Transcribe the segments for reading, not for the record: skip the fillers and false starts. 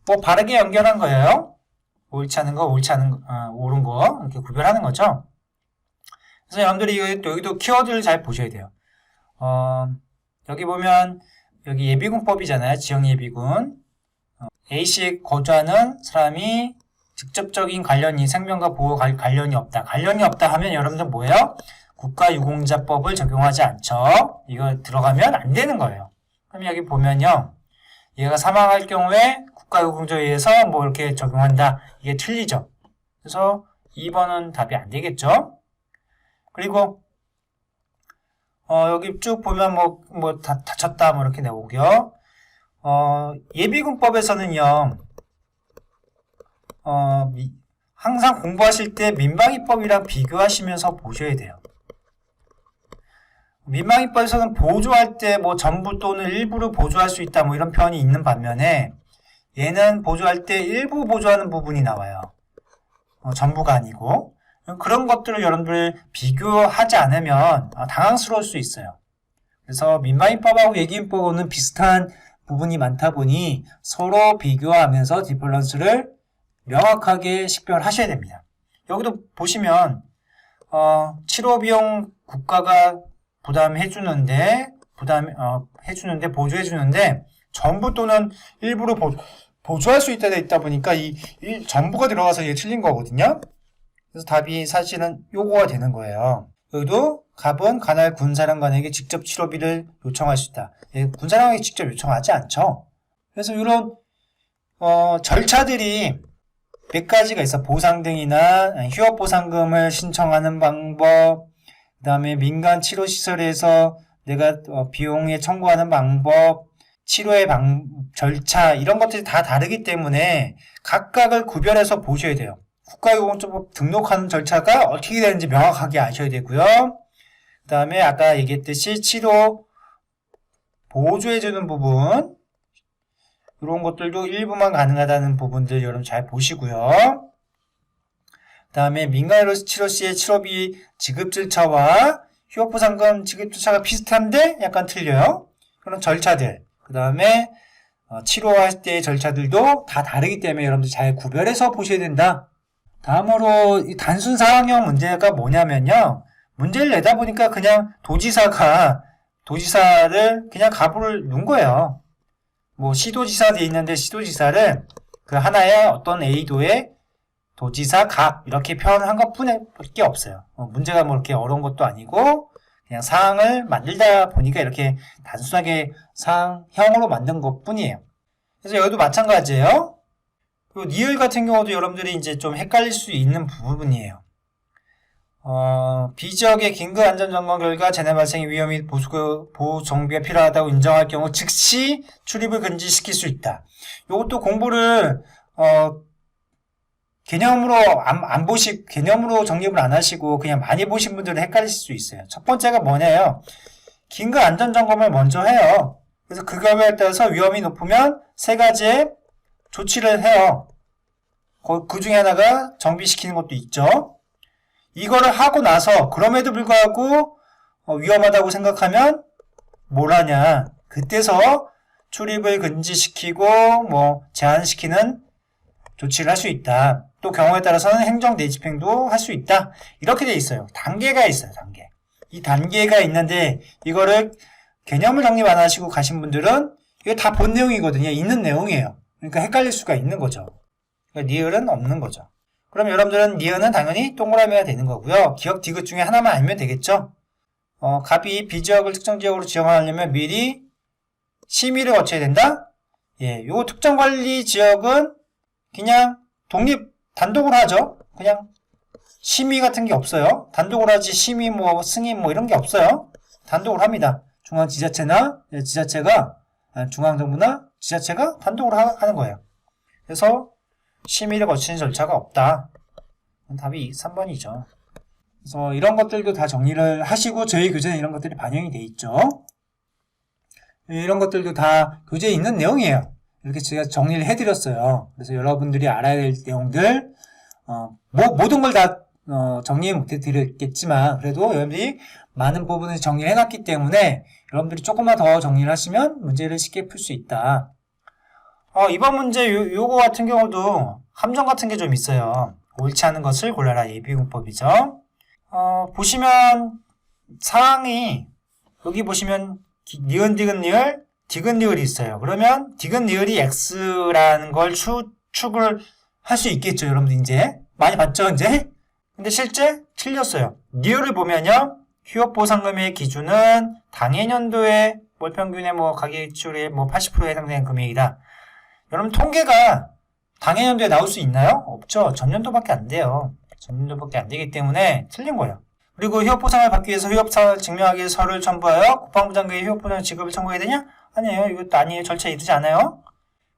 뭐 바르게 연결한 거예요. 옳지 않은 거, 옳지 않은 거, 옳은 거 이렇게 구별하는 거죠. 그래서 여러분들이 여기도 키워드를 잘 보셔야 돼요. 여기 보면 여기 예비군법이잖아요. 지역예비군. A시에 거주하는 사람이 직접적인 관련이 생명과 보호 관련이 없다. 관련이 없다 하면 여러분들 뭐예요? 국가유공자법을 적용하지 않죠. 이거 들어가면 안 되는 거예요. 그럼 여기 보면요. 얘가 사망할 경우에 국가유공자에 의해서 뭐 이렇게 적용한다. 이게 틀리죠. 그래서 2번은 답이 안 되겠죠. 그리고 여기 쭉 보면 다쳤다 뭐 이렇게 나오고요. 예비군법에서는요. 항상 공부하실 때 민방위법이랑 비교하시면서 보셔야 돼요. 민방위법에서는 보조할 때 뭐 전부 또는 일부를 보조할 수 있다 뭐 이런 표현이 있는 반면에 얘는 보조할 때 일부 보조하는 부분이 나와요. 전부가 아니고. 그런 것들을 여러분들 비교하지 않으면 당황스러울 수 있어요. 그래서 민방위법하고 예비군법은 비슷한 부분이 많다 보니 서로 비교하면서 디퍼런스를 명확하게 식별하셔야 됩니다. 여기도 보시면 치료비용 국가가 부담해주는데 보조해주는데 전부 또는 일부를 보조할 수 있다 돼 있다 보니까 이 전부가 들어가서 이게 틀린 거거든요. 그래서 답이 사실은 요거가 되는 거예요. 여기도 갑은 관할 군사령관에게 직접 치료비를 요청할 수 있다. 군사령관에게 직접 요청하지 않죠. 그래서 이런 절차들이 몇 가지가 있어. 보상 등이나 휴업보상금을 신청하는 방법, 그 다음에 민간 치료시설에서 내가 비용에 청구하는 방법, 치료의 절차 이런 것들이 다 다르기 때문에 각각을 구별해서 보셔야 돼요. 국가유공자법 등록하는 절차가 어떻게 되는지 명확하게 아셔야 되고요. 그 다음에 아까 얘기했듯이 치료 보조해주는 부분 이런 것들도 일부만 가능하다는 부분들 여러분 잘 보시고요. 그 다음에 민간의료 치료 시의 치료비 지급 절차와 휴업보상금 지급 절차가 비슷한데 약간 틀려요. 그런 절차들 그 다음에 치료할 때의 절차들도 다 다르기 때문에 여러분들 잘 구별해서 보셔야 된다. 다음으로 이 단순 사항형 문제가 뭐냐면요. 문제를 내다 보니까 그냥 도지사를 그냥 가부를 놓은 거예요. 뭐 시도지사 돼 있는데 시도지사를 그 하나의 어떤 A도의 도지사 갑 이렇게 표현한 것뿐밖에 없어요. 문제가 뭐 이렇게 어려운 것도 아니고 그냥 사항을 만들다 보니까 이렇게 단순하게 사항형으로 만든 것뿐이에요. 그래서 여기도 마찬가지예요. 그리고 니을 같은 경우도 여러분들이 이제 좀 헷갈릴 수 있는 부분이에요. 비지역의 긴급 안전점검 결과 재난 발생의 위험이 보호 정비가 필요하다고 인정할 경우 즉시 출입을 금지시킬 수 있다. 이것도 공부를 개념으로 개념으로 정립을 안 하시고 그냥 많이 보신 분들은 헷갈리실 수 있어요. 첫 번째가 뭐냐요? 긴급 안전점검을 먼저 해요. 그래서 그거에 따라서 위험이 높으면 세 가지의 조치를 해요. 그 중에 하나가 정비시키는 것도 있죠. 이거를 하고 나서 그럼에도 불구하고 위험하다고 생각하면 뭘 하냐. 그때서 출입을 금지시키고 뭐 제한시키는 조치를 할 수 있다. 또 경우에 따라서는 행정 내집행도 할 수 있다. 이렇게 돼 있어요. 단계가 있어요. 단계. 이 단계가 있는데 이거를 개념을 정립 안 하시고 가신 분들은 이게 다 본 내용이거든요. 있는 내용이에요. 그러니까 헷갈릴 수가 있는 거죠. 그러니까 니을은 없는 거죠. 그럼 여러분들은 니은은 당연히 동그라미가 되는 거고요. 기억 디귿 중에 하나만 알면 되겠죠. 갑이 B지역을 특정 지역으로 지정하려면 미리 심의를 거쳐야 된다. 요 특정관리 지역은 그냥 단독으로 하죠. 그냥 심의 같은 게 없어요. 단독으로 하지 심의 승인 이런 게 없어요. 단독으로 합니다. 중앙정부나 지자체가 단독으로 하는 거예요. 그래서 심의를 거치는 절차가 없다. 답이 3번이죠. 그래서 이런 것들도 다 정리를 하시고 저희 교재에 이런 것들이 반영이 돼 있죠. 이런 것들도 다 교재에 있는 내용이에요. 이렇게 제가 정리를 해드렸어요. 그래서 여러분들이 알아야 될 내용들 모든 걸 다 정리 못 해드렸겠지만 그래도 여러분들이 많은 부분을 정리를 해놨기 때문에 여러분들이 조금만 더 정리를 하시면 문제를 쉽게 풀 수 있다. 이번 문제 요거 같은 경우도 함정 같은 게 좀 있어요. 옳지 않은 것을 골라라. 예비군법이죠. 보시면 상황이 여기 보시면 니은 디귿 리을 디귿 리을이 있어요. 그러면 디귿 리을이 x라는 걸 추측을 할 수 있겠죠. 여러분들 이제 많이 봤죠 이제? 근데 실제 틀렸어요. 리을을 보면요. 휴업보상금의 기준은 당해년도에 월평균의 가계지출의 80%에 해당되는 금액이다. 여러분 통계가 당해년도에 나올 수 있나요? 없죠. 전년도밖에 안 돼요. 전년도밖에 안 되기 때문에 틀린 거예요. 그리고 휴업보상을 받기 위해서 휴업사를 증명하기 위해 서류를 첨부하여 국방부 장관에 휴업보상 지급을 청구해야 되냐? 아니에요. 이것도 아니에요. 절차에 이르지 않아요.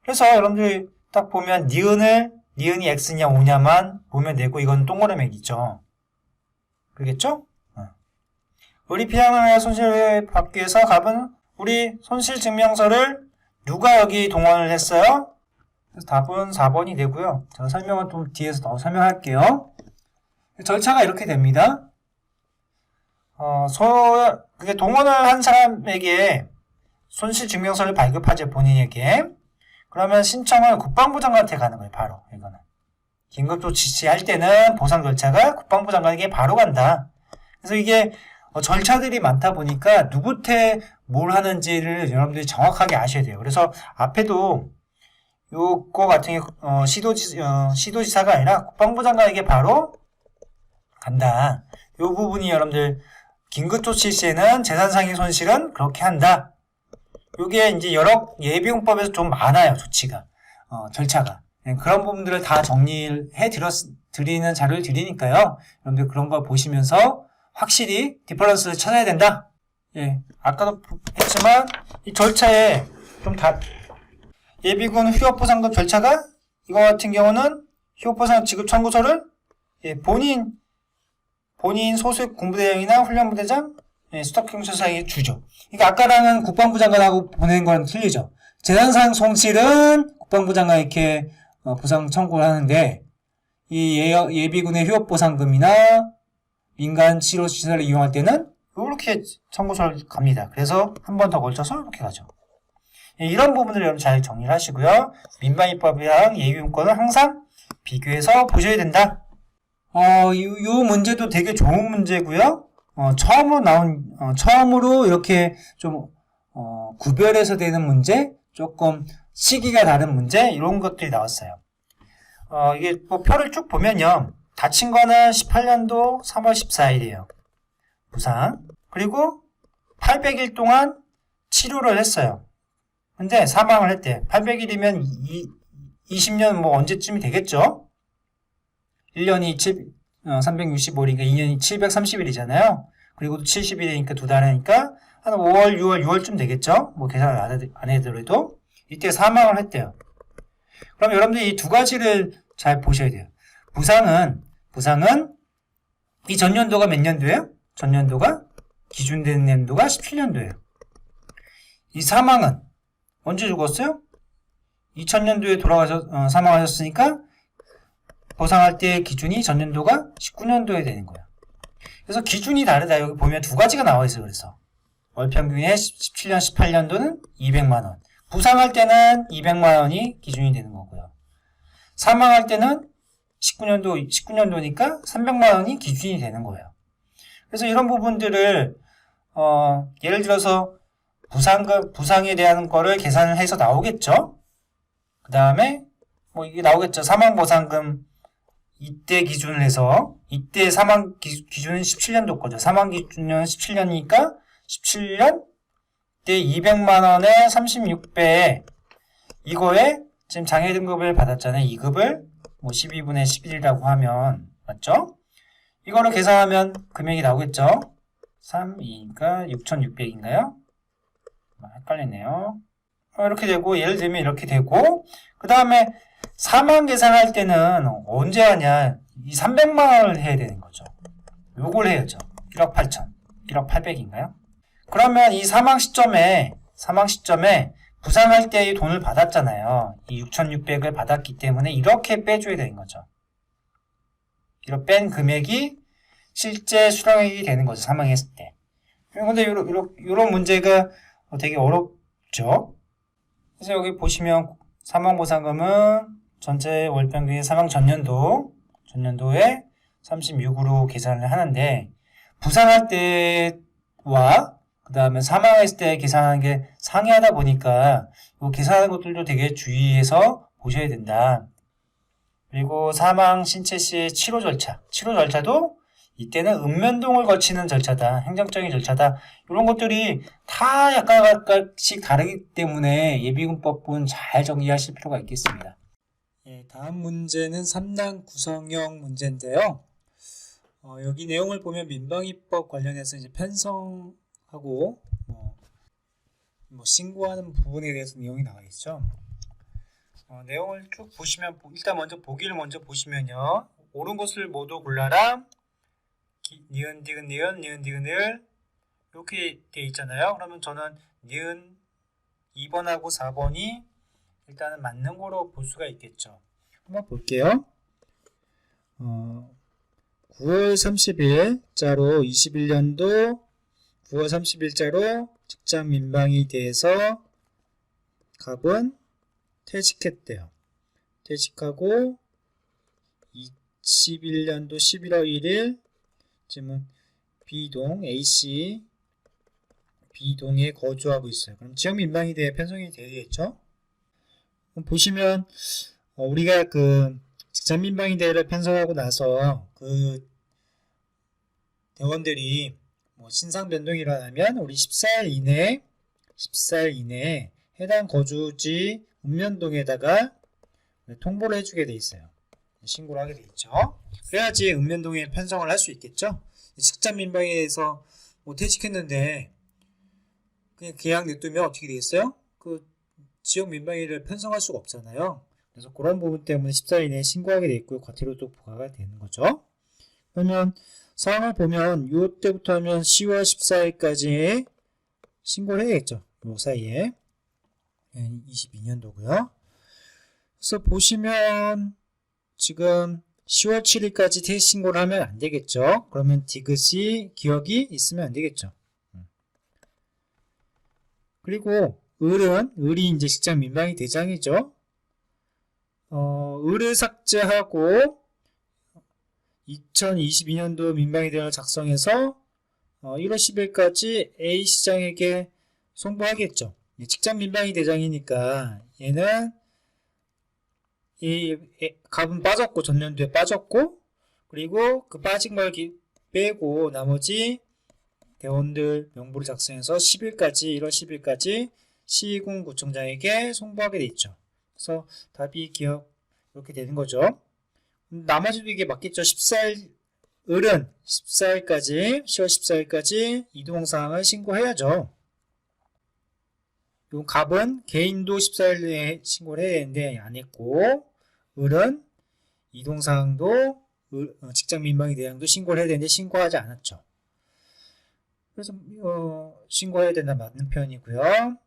그래서 여러분들이 딱 보면 니은이 x냐 오냐만 보면 되고 이건 동그라미겠죠. 그러겠죠? 우리 피해망의 손실을 받기 위해서 갑은 우리 손실증명서를 누가 여기 동원을 했어요? 그래서 답은 4번이 되고요. 제가 설명은 좀 뒤에서 더 설명할게요. 절차가 이렇게 됩니다. 그게 동원을 한 사람에게 손실증명서를 발급하죠, 본인에게. 그러면 신청을 국방부 장관한테 가는 거예요, 바로. 이거는. 긴급조치 지시할 때는 보상 절차가 국방부 장관에게 바로 간다. 그래서 이게 절차들이 많다 보니까 누구한테 뭘 하는지를 여러분들이 정확하게 아셔야 돼요. 그래서 앞에도 요거 같은 경우 시도지사가 아니라 국방부 장관에게 바로 간다. 요 부분이 여러분들 긴급조치 시에는 재산상의 손실은 그렇게 한다. 요게 이제 여러 예비군법에서 좀 많아요. 조치가 절차가. 그런 부분들을 다 정리해 드리는 자료를 드리니까요. 여러분들 그런 거 보시면서 확실히 디퍼런스를 찾아야 된다. 예, 아까도 했지만 이 절차에 좀 예비군 휴업보상금 절차가 이거 같은 경우는 휴업보상 지급 청구서를 본인 소속 군부대장이나 훈련부대장, 수탁경찰서에게 주죠. 그러니까 아까랑은 국방부 장관하고 보내는 건 틀리죠. 재산상 손실은 국방부 장관에게 보상 청구를 하는데 이 예비군의 휴업보상금이나 민간 치료시설을 이용할 때는 이렇게 청구서를 갑니다. 그래서 한 번 더 걸쳐서 이렇게 가죠. 이런 부분을 여러분 잘 정리를 하시고요. 민방위법이랑 예비군권은 항상 비교해서 보셔야 된다. 요 문제도 되게 좋은 문제고요. 처음으로 이렇게 좀 구별해서 되는 문제, 조금 시기가 다른 문제 이런 것들이 나왔어요. 이게 표를 쭉 보면요. 다친 거는 18년도 3월 14일이에요. 부상. 그리고 800일 동안 치료를 했어요. 근데 사망을 했대. 800일이면 20년 언제쯤이 되겠죠? 1년이 365일이니까 2년이 730일이잖아요. 그리고 70일이니까 2달 하니까 한 5월, 6월, 6월쯤 되겠죠? 계산을 안 해더라도 이때 사망을 했대요. 그럼 여러분들이 이 두 가지를 잘 보셔야 돼요. 부상은 이 전년도가 몇 년도예요? 전년도가 기준된 연도가 17년도예요. 이 사망은 언제 죽었어요? 2000년도에 사망하셨으니까 보상할 때 기준이 전년도가 19년도에 되는 거예요. 그래서 기준이 다르다. 여기 보면 두 가지가 나와 있어요. 그래서 월평균의 17년, 18년도는 200만원. 부상할 때는 200만원이 기준이 되는 거고요. 사망할 때는 19년도니까 300만원이 기준이 되는 거예요. 그래서 이런 부분들을 예를 들어서 부상에 대한 거를 계산을 해서 나오겠죠. 그 다음에 이게 나오겠죠. 사망보상금 이때 기준을 해서 이때 사망 기준은 17년도 거죠. 사망 기준은 17년이니까 17년 때 200만원에 36배에 이거에 지금 장애 등급을 받았잖아요. 2급을 12분의 11이라고 하면 맞죠? 이거를 계산하면 금액이 나오겠죠? 3, 2니까 6,600인가요? 헷갈리네요. 이렇게 되고 예를 들면 이렇게 되고 그 다음에 사망 계산할 때는 언제 하냐? 이 300만원을 해야 되는 거죠. 요걸 해야죠. 1억 8천, 1억 8백인가요? 그러면 이 사망 시점에 부상할 때 이 돈을 받았잖아요. 이 6,600을 받았기 때문에 이렇게 빼줘야 되는 거죠. 이렇게 뺀 금액이 실제 수령액이 되는 거죠. 사망했을 때. 근데 요런 문제가 되게 어렵죠. 그래서 여기 보시면 사망보상금은 전체 월평균의 사망 전년도에 36으로 계산을 하는데, 부상할 때와 그 다음에 사망했을 때 계산하는 게 상이하다 보니까 이 계산하는 것들도 되게 주의해서 보셔야 된다. 그리고 사망 신체 시의 치료 절차도 이때는 읍면동을 거치는 절차다, 행정적인 절차다, 이런 것들이 다 약간씩 다르기 때문에 예비군법은 잘 정리하실 필요가 있겠습니다. 다음 문제는 3단 구성형 문제인데요. 여기 내용을 보면 민방위법 관련해서 이제 편성하고 뭐 신고하는 부분에 대해서 내용이 나와 있죠. 내용을 쭉 보시면 일단 보기를 먼저 보시면요. 옳은 것을 모두 골라라. 니은 디귿 니은 니은 디귿 니을 이렇게 돼 있잖아요. 그러면 저는 니은 2번하고 4번이 일단은 맞는 거로 볼 수가 있겠죠. 한번 볼게요. 9월 30일자로 21년도 9월 30일자로 직장 민방위 대해서 갑은 퇴직했대요. 퇴직하고 21년도 11월 1일 지금은 B동 A씨 B동에 거주하고 있어요. 그럼 지역 민방위 대에 편성이 되겠죠? 보시면 우리가 그 직장 민방위 대를 편성하고 나서 그 대원들이 뭐 신상 변동이 일어나면 우리 14일 이내에 해당 거주지 읍면동에다가 통보를 해주게 돼 있어요. 신고를 하게 돼 있죠. 그래야지 읍면동에 편성을 할 수 있겠죠. 직장 민방위에서 뭐 퇴직했는데 그냥 계약 냅두면 어떻게 되겠어요? 그 지역 민방위를 편성할 수가 없잖아요. 그래서 그런 부분 때문에 14일 이내에 신고하게 돼 있고 과태료 또 부과가 되는 거죠. 그러면 상황을 보면 이때부터 하면 10월 14일까지 신고를 해야겠죠. 이 사이에 22년도고요. 그래서 보시면 지금 10월 7일까지 퇴직 신고를 하면 안 되겠죠. 그러면 디귿이 기억이 있으면 안 되겠죠. 그리고 을이 이제 직장 민방위 대장이죠. 을을 삭제하고 2022년도 민방위 대안을 작성해서 1월 10일까지 A 시장에게 송부하겠죠. 직장 민방위 대장이니까 얘는 이 갑은 빠졌고 전년도에 빠졌고 그리고 그 빠진 걸 빼고 나머지 대원들 명부를 작성해서 1월 10일까지 시군구청장에게 송부하게 돼 있죠. 그래서 답이 기억 이렇게 되는 거죠. 나머지도 이게 맞겠죠. 10월 14일까지 이동사항을 신고해야죠. 요 갑은 개인도 14일에 신고를 해야 되는데 안 했고, 을은 이동사항도 직장 민방위 대상도 신고를 해야 되는데 신고하지 않았죠. 그래서 신고해야 된다 맞는 표현이고요.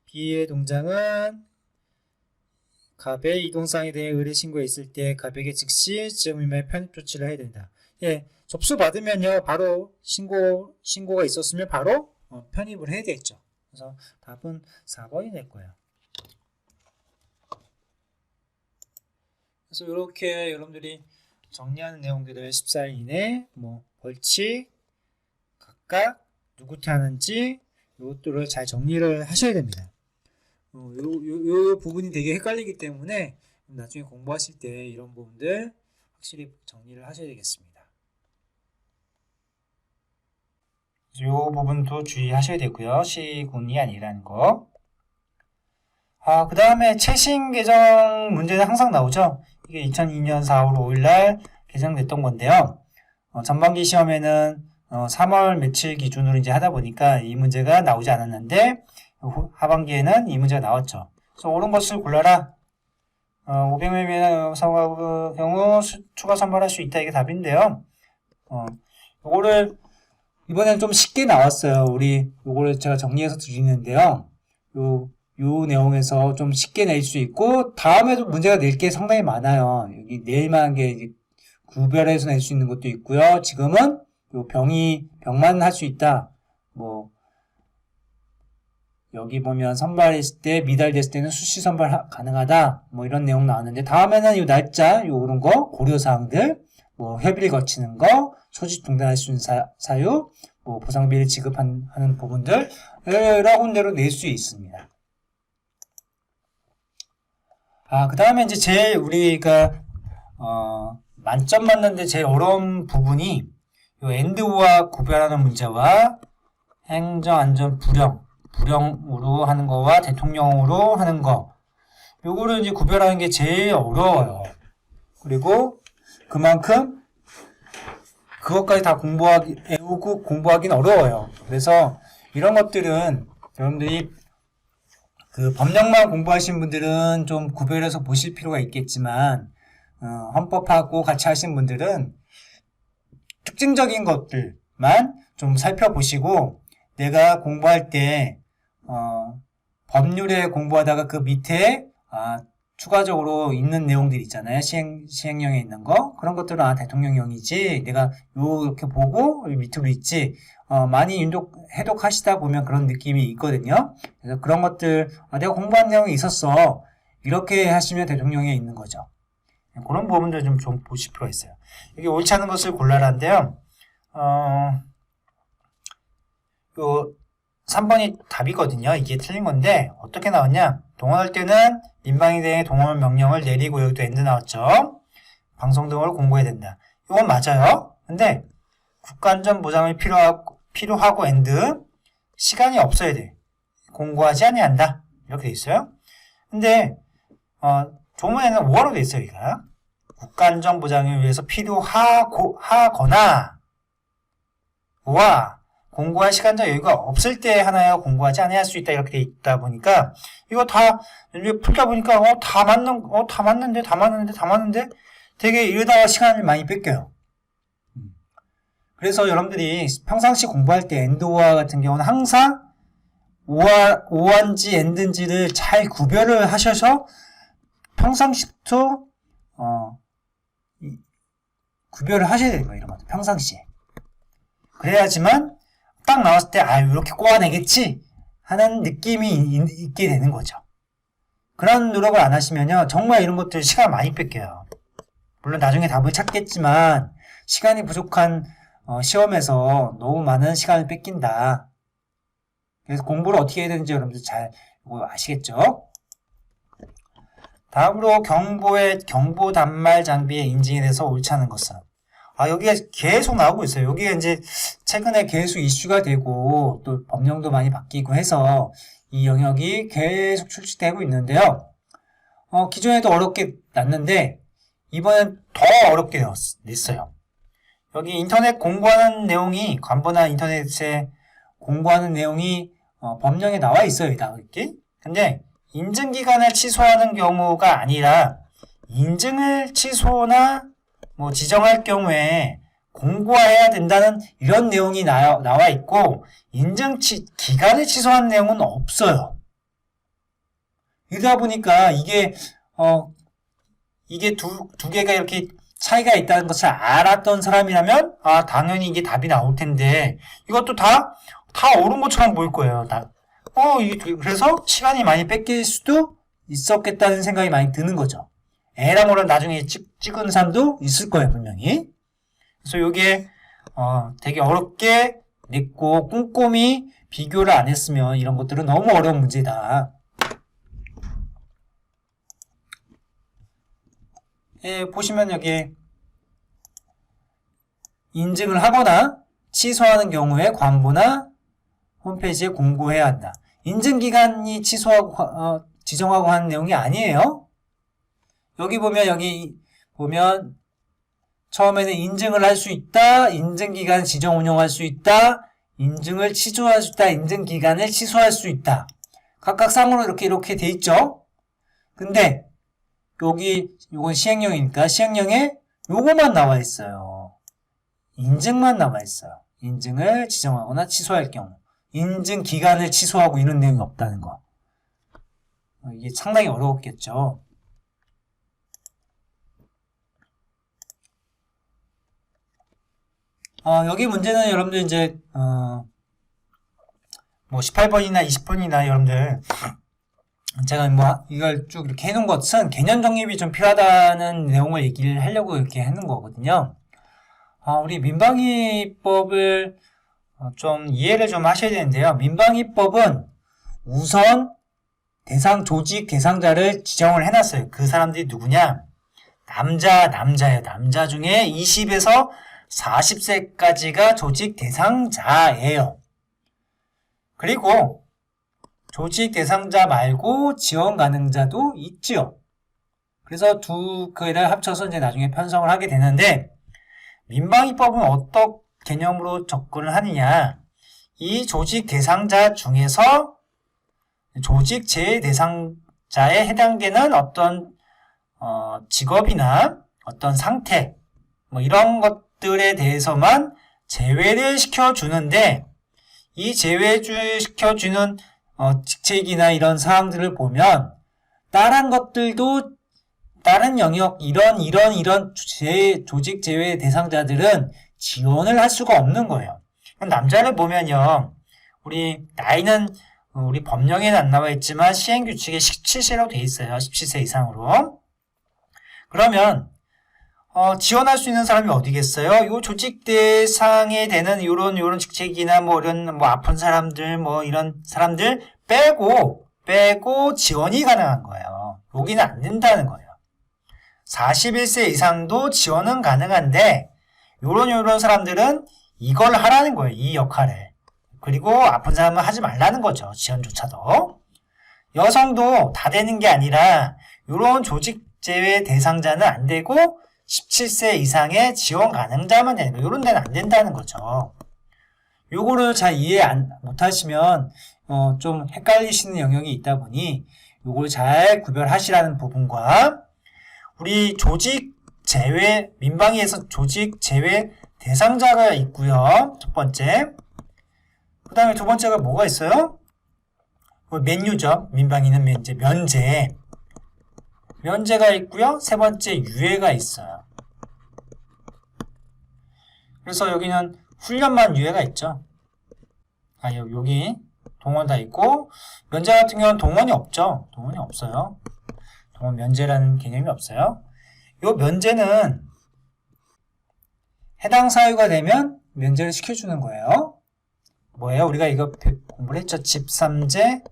B의 동장은 갑의 이동사항에 대해 의뢰 신고에 있을 때 갑에게 즉시 지역 민방위 편입 조치를 해야 된다. 예, 접수 받으면요 바로 신고가 있었으면 바로 편입을 해야 되겠죠. 그래서 답은 4번이 될 거예요. 그래서 이렇게 여러분들이 정리하는 내용들을 14일 이내 벌칙 각각 누구한테 하는지 이것들을 잘 정리를 하셔야 됩니다. 요 부분이 되게 헷갈리기 때문에 나중에 공부하실 때 이런 부분들 확실히 정리를 하셔야 되겠습니다. 이 부분도 주의하셔야 되고요. 시군이 아니라는 거. 그 다음에 최신 개정 문제는 항상 나오죠. 이게 2002년 4월 5일날 개정됐던 건데요. 전반기 시험에는 3월 며칠 기준으로 이제 하다 보니까 이 문제가 나오지 않았는데 하반기에는 이 문제가 나왔죠. 그래서 옳은 것을 골라라. 500명 이상 사고의 경우 추가 선발할 수 있다. 이게 답인데요. 요거를 이번에는 좀 쉽게 나왔어요. 요거를 제가 정리해서 드리는데요. 요 내용에서 좀 쉽게 낼 수 있고 다음에도 문제가 낼 게 상당히 많아요. 여기 낼 만한 게 구별해서 낼 수 있는 것도 있고요. 지금은 요 병만 할 수 있다. 여기 보면 선발했을 때, 미달됐을 때는 수시 선발 가능하다. 뭐 이런 내용 나왔는데, 다음에는 이 날짜, 요런 거, 고려사항들, 뭐 협의를 거치는 거, 소집 중단할 수 있는 사유, 뭐 보상비를 지급하는 부분들, 여러 군데로 낼 수 있습니다. 그 다음에 이제 제일 우리가, 만점 맞는데 제일 어려운 부분이, 요 엔드와 구별하는 문제와 행정안전 불령으로 하는 거와 대통령으로 하는 거. 요거를 이제 구별하는 게 제일 어려워요. 그리고 그만큼 그것까지 다 외우고 공부하기는 어려워요. 그래서 이런 것들은 여러분들이 그 법령만 공부하신 분들은 좀 구별해서 보실 필요가 있겠지만, 헌법하고 같이 하신 분들은 특징적인 것들만 좀 살펴보시고, 내가 공부할 때 법률에 공부하다가 그 밑에 추가적으로 있는 내용들 있잖아요. 시행령에 있는 거. 그런 것들은 대통령령이지. 내가 이렇게 보고 밑으로 있지. 많이 해독하시다 보면 그런 느낌이 있거든요. 그래서 그런 것들, 내가 공부한 내용이 있었어. 이렇게 하시면 대통령에 있는 거죠. 그런 부분들 좀 보실 필요가 있어요. 여기 옳지 않은 것을 골라라인데요. 요 3번이 답이거든요. 이게 틀린 건데 어떻게 나왔냐? 동원할 때는 민방위 대행의 동원 명령을 내리고, 여기도 엔드 나왔죠. 방송 등을 공고해야 된다. 이건 맞아요. 근데 국가안전 보장이 필요하고 엔드, 시간이 없어야 돼. 공고하지 아니한다. 이렇게 돼 있어요. 근데 조문에는 5화로 돼 있어요. 여기가 국가안전 보장을 위해서 필요하거나 5화 공고할 시간적 여유가 없을 때 하나야 공고하지 않아야 할 수 있다. 이렇게 돼 있다 보니까 이거 다 풀다 보니까 다 맞는데 되게 이러다가 시간을 많이 뺏겨요. 그래서 여러분들이 평상시 공부할 때 엔드와 같은 경우는 항상 오한지 엔드인지를 잘 구별을 하셔서 평상시부터 구별을 하셔야 되는 거예요. 이런 것들 평상시에. 그래야지만 딱 나왔을 때 이렇게 꼬아내겠지 하는 느낌이 있게 되는 거죠. 그런 노력을 안 하시면요, 정말 이런 것들 시간 많이 뺏겨요. 물론 나중에 답을 찾겠지만 시간이 부족한 시험에서 너무 많은 시간을 뺏긴다. 그래서 공부를 어떻게 해야 되는지 여러분들 잘 아시겠죠? 다음으로 경보 단말 장비의 인증에 대해서 옳지 않은 것은, 여기에 계속 나오고 있어요. 여기에 이제 최근에 계속 이슈가 되고 또 법령도 많이 바뀌고 해서 이 영역이 계속 출시되고 있는데요. 기존에도 어렵게 났는데 이번엔 더 어렵게 냈어요. 여기 인터넷 공부하는 내용이, 관보나 인터넷에 공부하는 내용이 법령에 나와 있어요. 이렇게. 근데 인증기간을 취소하는 경우가 아니라 인증을 취소나 뭐 지정할 경우에 공고해야 된다는 이런 내용이 나와 있고, 인증 기간을 취소하는 내용은 없어요. 이러다 보니까 이게 두 개가 이렇게 차이가 있다는 것을 알았던 사람이라면 당연히 이게 답이 나올 텐데 이것도 다 옳은 것처럼 보일 거예요. 그래서 시간이 많이 뺏길 수도 있었겠다는 생각이 많이 드는 거죠. 에라 모라 나중에 찍은 사람도 있을 거예요, 분명히. 그래서 요게 되게 어렵게 냈고 꼼꼼히 비교를 안 했으면 이런 것들은 너무 어려운 문제다. 보시면 여기 인증을 하거나 취소하는 경우에 관보나 홈페이지에 공고해야 한다. 인증기간이 취소하고 지정하고 하는 내용이 아니에요. 여기 보면 처음에는 인증을 할 수 있다, 인증기간 지정 운영할 수 있다, 인증을 취소할 수 있다, 인증기간을 취소할 수 있다. 각각 쌍으로 이렇게 돼 있죠. 근데 요건 시행령이니까 시행령에 요거만 나와 있어요. 인증만 나와 있어요. 인증을 지정하거나 취소할 경우. 인증 기간을 취소하고 이런 내용이 없다는 거. 이게 상당히 어려웠겠죠. 여기 문제는 여러분들 이제 뭐 18번이나 20번이나 여러분들 제가 뭐 이걸 쭉 이렇게 해놓은 것은 개념 정립이 좀 필요하다는 내용을 얘기를 하려고 이렇게 해놓은 거거든요. 우리 민방위법을 좀 이해를 좀 하셔야 되는데요. 민방위법은 우선 조직 대상자를 지정을 해놨어요. 그 사람들이 누구냐? 남자예요. 남자 중에 20에서 40세까지가 조직 대상자예요. 그리고 조직 대상자 말고 지원 가능자도 있죠. 그래서 두 개를 합쳐서 이제 나중에 편성을 하게 되는데, 민방위법은 어떤 개념으로 접근을 하느냐? 이 조직 대상자 중에서 조직 제외 대상자에 해당되는 어떤 직업이나 어떤 상태 뭐 이런 것들에 대해서만 제외를 시켜주는데, 이 제외시켜주는 직책이나 이런 사항들을 보면 다른 것들도 다른 영역 이런 조직 제외 대상자들은 지원을 할 수가 없는 거예요. 남자를 보면요, 우리 나이는 우리 법령에는 안 나와 있지만 시행규칙에 17세라고 돼 있어요. 17세 이상으로. 그러면 지원할 수 있는 사람이 어디겠어요? 요 조직 대상에 되는 요런 직책이나 뭐 이런 뭐 아픈 사람들 뭐 이런 사람들 빼고 지원이 가능한 거예요. 여기는 안 된다는 거예요. 41세 이상도 지원은 가능한데 요런 사람들은 이걸 하라는 거예요. 이 역할을. 그리고 아픈 사람은 하지 말라는 거죠. 지원조차도. 여성도 다 되는 게 아니라 요런 조직 제외 대상자는 안 되고 17세 이상의 지원 가능자만 되는 거예요. 요런 데는 안 된다는 거죠. 요거를 잘 이해 못 하시면 좀 헷갈리시는 영역이 있다 보니 요걸 잘 구별하시라는 부분과, 우리 조직 제외, 민방위에서 조직 제외 대상자가 있고요. 첫 번째. 그 다음에 두 번째가 뭐가 있어요? 면유죠. 민방위는 면제가 있고요. 세 번째 유예가 있어요. 그래서 여기는 훈련만 유예가 있죠. 여기 동원 다 있고, 면제 같은 경우는 동원이 없죠. 동원이 없어요. 동원 면제라는 개념이 없어요. 요 면제는 해당 사유가 되면 면제를 시켜주는 거예요. 뭐예요? 우리가 이거 공부를 했죠. 집삼제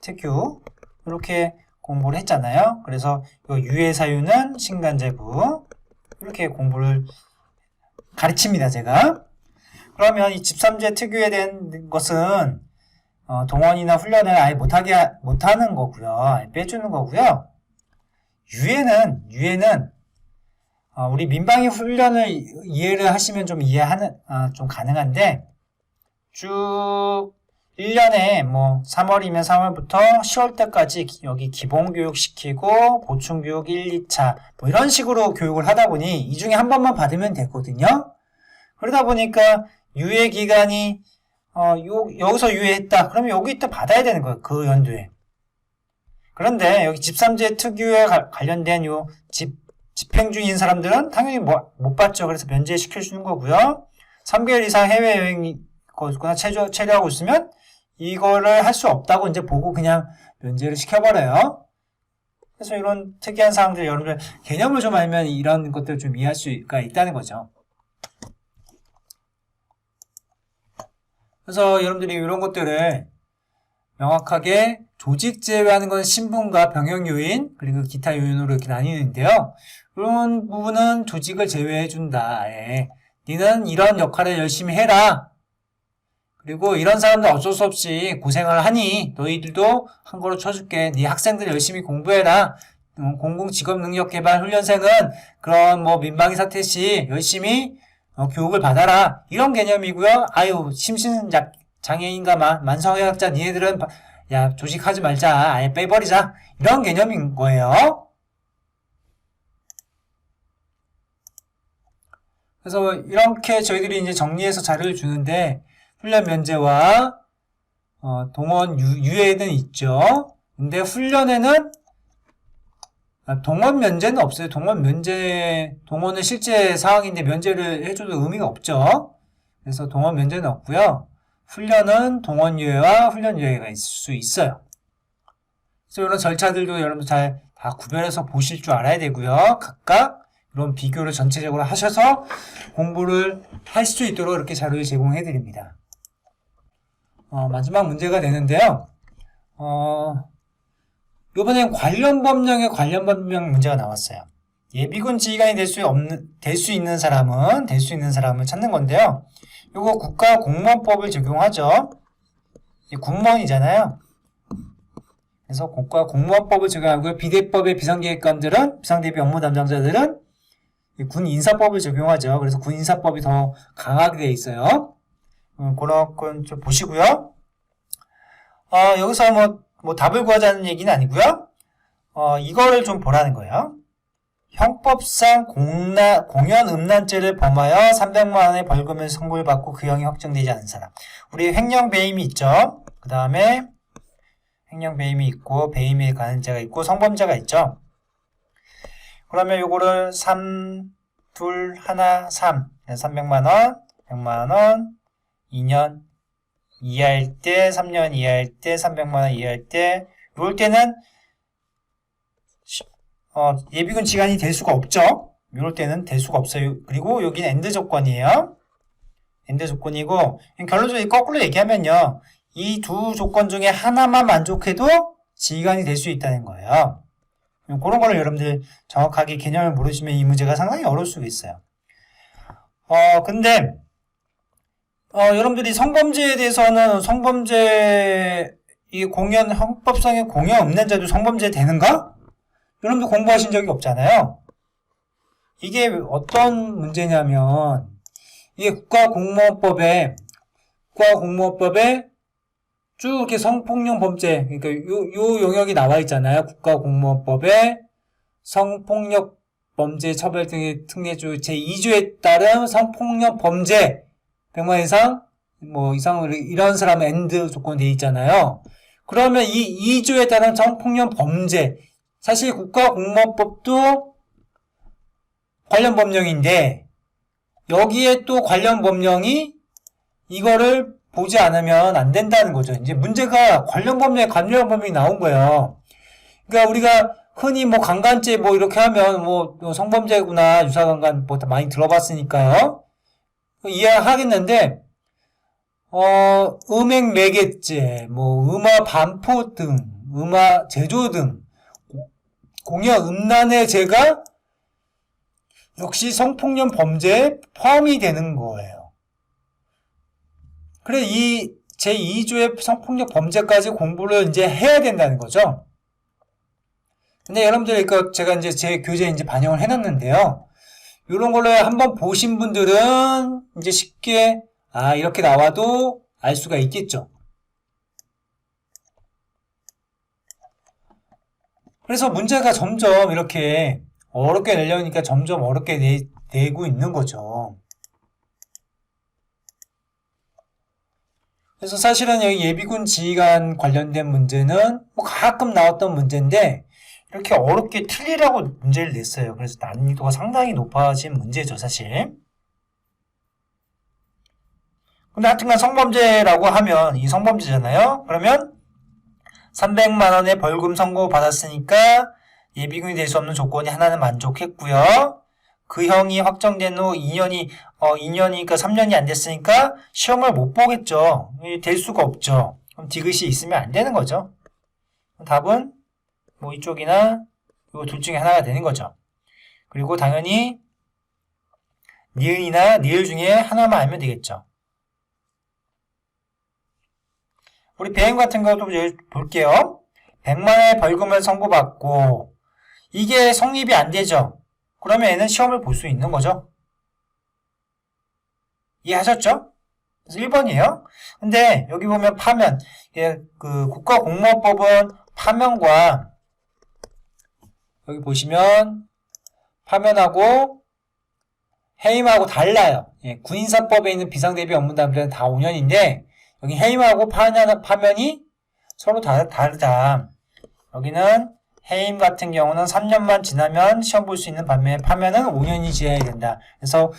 특유 이렇게 공부를 했잖아요. 그래서 요 유예 사유는 신간제부 이렇게 공부를 가르칩니다. 제가. 그러면 이 집삼제 특유에 대한 것은 동원이나 훈련을 아예 못하는 거고요. 빼주는 거고요. 유예는 우리 민방위 훈련을 이해를 하시면 좀 좀 가능한데, 쭉 1년에 뭐 3월이면 3월부터 10월 때까지 여기 기본교육 시키고 보충교육 1, 2차 뭐 이런 식으로 교육을 하다 보니 이 중에 한 번만 받으면 되거든요. 그러다 보니까 유예 기간이 여기서 유예했다. 그러면 여기 또 받아야 되는 거예요. 그 연도에. 그런데 여기 집삼제 특유에 관련된 요 집행 중인 사람들은 당연히 못 받죠. 그래서 면제시켜주는 거고요. 3개월 이상 해외여행이 거거나 체류하고 있으면 이거를 할 수 없다고 이제 보고 그냥 면제를 시켜버려요. 그래서 이런 특이한 사항들 여러분들 개념을 좀 알면 이런 것들을 좀 이해할 수가 있다는 거죠. 그래서 여러분들이 이런 것들을 명확하게 조직 제외하는 건 신분과 병역 요인 그리고 기타 요인으로 이렇게 나뉘는데요. 이런 부분은 조직을 제외해준다. 니는 이런 역할을 열심히 해라. 그리고 이런 사람들 어쩔 수 없이 고생을 하니 너희들도 한 거로 쳐줄게. 네 학생들 열심히 공부해라. 공공직업능력개발훈련생은 그런 뭐 민방위 사태 시 열심히 교육을 받아라. 이런 개념이고요. 심신장애인과 만성의학자 니네들은 야 조직하지 말자. 아예 빼버리자. 이런 개념인 거예요. 그래서 이렇게 저희들이 이제 정리해서 자료를 주는데 훈련 면제와 동원 유예는 있죠. 근데 훈련에는 동원 면제는 없어요. 동원은 실제 상황인데 면제를 해줘도 의미가 없죠. 그래서 동원 면제는 없고요. 훈련은 동원유예와 훈련유예가 있을 수 있어요. 그래서 이런 절차들도 여러분들 잘 다 구별해서 보실 줄 알아야 되고요. 각각 이런 비교를 전체적으로 하셔서 공부를 할 수 있도록 이렇게 자료를 제공해 드립니다. 마지막 문제가 되는데요. 이번엔 관련 법령에 관련 법령 문제가 나왔어요. 예비군 지휘관이 될 수 있는 사람은 찾는 건데요. 이거 국가공무원법을 적용하죠. 군무원이잖아요. 그래서 국가공무원법을 적용하고요. 비대법의 비상계획관들은, 비상대비 업무 담당자들은 군인사법을 적용하죠. 그래서 군인사법이 더 강하게 되어 있어요. 그런 건 좀 보시고요. 여기서 뭐 답을 구하자는 얘기는 아니고요. 이거를 좀 보라는 거예요. 형법상 공연 음란죄를 범하여 300만 원의 벌금을 선고를 받고 그 형이 확정되지 않은 사람. 우리 횡령 배임이 있죠. 그 다음에 횡령 배임이 있고 배임에 관한 죄가 있고 성범죄가 있죠. 그러면 요거를 3, 2, 1, 3 300만 원, 100만 원, 2년 이하일 때, 3년 이하일 때, 300만 원 이하일 때, 요럴 때는 예비군 지휘관이 될 수가 없죠. 요럴 때는 될 수가 없어요. 그리고 여기는 엔드 조건이에요. 엔드 조건이고, 결론적으로 거꾸로 얘기하면요. 이 두 조건 중에 하나만 만족해도 지휘관이 될 수 있다는 거예요. 그런 거를 여러분들 정확하게 개념을 모르시면 이 문제가 상당히 어려울 수가 있어요. 근데, 여러분들이 성범죄에 대해서는 이 형법상의 공연 음란죄도 성범죄 되는가? 여러분들 공부하신 적이 없잖아요. 이게 어떤 문제냐면, 이게 국가공무원법에 쭉 이렇게 성폭력 범죄, 그러니까 요 영역이 나와 있잖아요. 국가공무원법에 성폭력 범죄 처벌 등의 특례주 제2조에 따른 성폭력 범죄 100만 이상, 이상으로 이런 사람은 엔드 조건이 돼 있잖아요. 그러면 이 2조에 따른 성폭력 범죄, 사실 국가공무원법도 관련 법령인데, 여기에 또 관련 법령이 이거를 보지 않으면 안 된다는 거죠. 이제 문제가 관련 법령이 나온 거예요. 그러니까 우리가 흔히 강간죄 이렇게 하면 성범죄구나, 유사강간 다 많이 들어봤으니까요. 이해하겠는데, 음행 매개죄, 음화 반포 등, 음화 제조 등, 공연 음란의 죄가 역시 성폭력 범죄에 포함이 되는 거예요. 그래, 이 제2조의 성폭력 범죄까지 공부를 이제 해야 된다는 거죠. 근데 여러분들, 제가 이제 제 교재에 이제 반영을 해놨는데요. 이런 걸로 한번 보신 분들은 이제 쉽게, 이렇게 나와도 알 수가 있겠죠. 그래서 문제가 점점 이렇게 어렵게 내려오니까 점점 어렵게 내고 있는 거죠. 그래서 사실은 여기 예비군 지휘관 관련된 문제는 가끔 나왔던 문제인데 이렇게 어렵게 틀리라고 문제를 냈어요. 그래서 난이도가 상당히 높아진 문제죠, 사실. 근데 하여튼간 성범죄라고 하면 이 성범죄잖아요. 그러면 300만 원의 벌금 선고 받았으니까 예비군이 될 수 없는 조건이 하나는 만족했고요. 그 형이 확정된 후 2년이니까 3년이 안 됐으니까 시험을 못 보겠죠. 될 수가 없죠. 그럼 디귿이 있으면 안 되는 거죠. 답은 이쪽이나 이 둘 중에 하나가 되는 거죠. 그리고 당연히 니은이나 니을 중에 하나만 알면 되겠죠. 우리 배임 같은 것도 볼게요. 100만 원의 벌금을 선고받고 이게 성립이 안 되죠. 그러면 얘는 시험을 볼 수 있는 거죠. 이해하셨죠? 그래서 1번이에요. 근데 여기 보면 파면, 국가공무원법은 파면과 여기 보시면 파면하고 해임하고 달라요. 군인사법에 있는 비상대비 업무 담당자는 다 5년인데 여기 해임하고 파면이 서로 다르다. 여기는 해임 같은 경우는 3년만 지나면 시험 볼 수 있는 반면에 파면은 5년이 지나야 된다. 그래서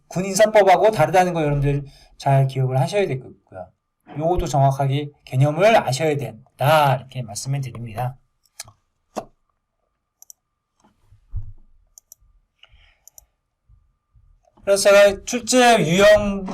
군인사법하고 다르다는 거 여러분들 잘 기억을 하셔야 되겠고요. 요것도 정확하게 개념을 아셔야 된다. 이렇게 말씀을 드립니다. 그래서 제가 출제 유형을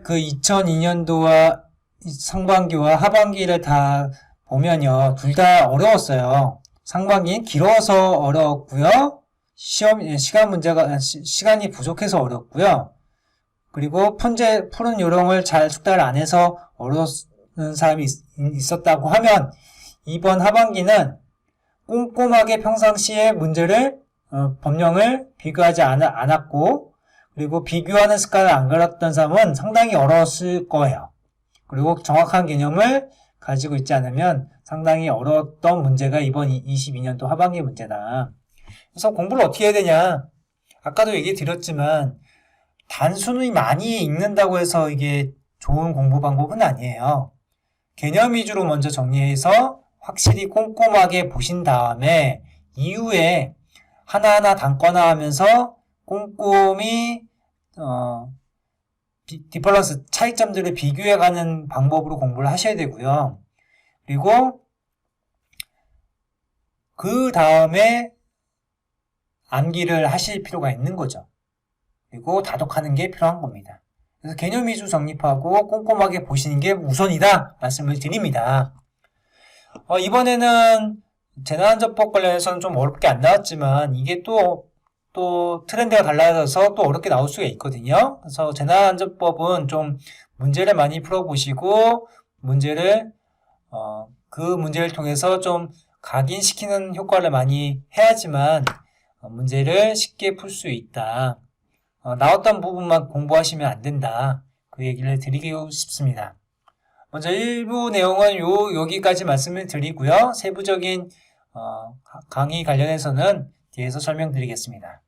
그 2002년도와 상반기와 하반기를 다 보면요. 둘 다 어려웠어요. 상반기는 길어서 어려웠고요. 시간이 부족해서 어렵고요. 그리고 푸는 요령을 잘 숙달을 안 해서 어려운 사람이 있었다고 하면 이번 하반기는 꼼꼼하게 평상시에 문제를 법령을 비교하지 않았고 그리고 비교하는 습관을 안 걸었던 사람은 상당히 어려웠을 거예요. 그리고 정확한 개념을 가지고 있지 않으면 상당히 어려웠던 문제가 이번 22년도 하반기 문제다. 그래서 공부를 어떻게 해야 되냐? 아까도 얘기 드렸지만 단순히 많이 읽는다고 해서 이게 좋은 공부 방법은 아니에요. 개념 위주로 먼저 정리해서 확실히 꼼꼼하게 보신 다음에 이후에 하나하나 담거나 하면서 꼼꼼히 디퍼런스 차이점들을 비교해가는 방법으로 공부를 하셔야 되고요. 그리고 그 다음에 암기를 하실 필요가 있는 거죠. 그리고 다독하는 게 필요한 겁니다. 그래서 개념 위주 정립하고 꼼꼼하게 보시는 게 우선이다 말씀을 드립니다. 이번에는 재난안전법 관련해서는 좀 어렵게 안 나왔지만 이게 또 트렌드가 달라져서 또 어렵게 나올 수가 있거든요. 그래서 재난안전법은 좀 문제를 많이 풀어보시고 그 문제를 통해서 좀 각인시키는 효과를 많이 해야지만 문제를 쉽게 풀 수 있다. 나왔던 부분만 공부하시면 안 된다. 그 얘기를 드리고 싶습니다. 먼저 일부 내용은 여기까지 말씀을 드리고요. 세부적인 강의 관련해서는 뒤에서 설명드리겠습니다.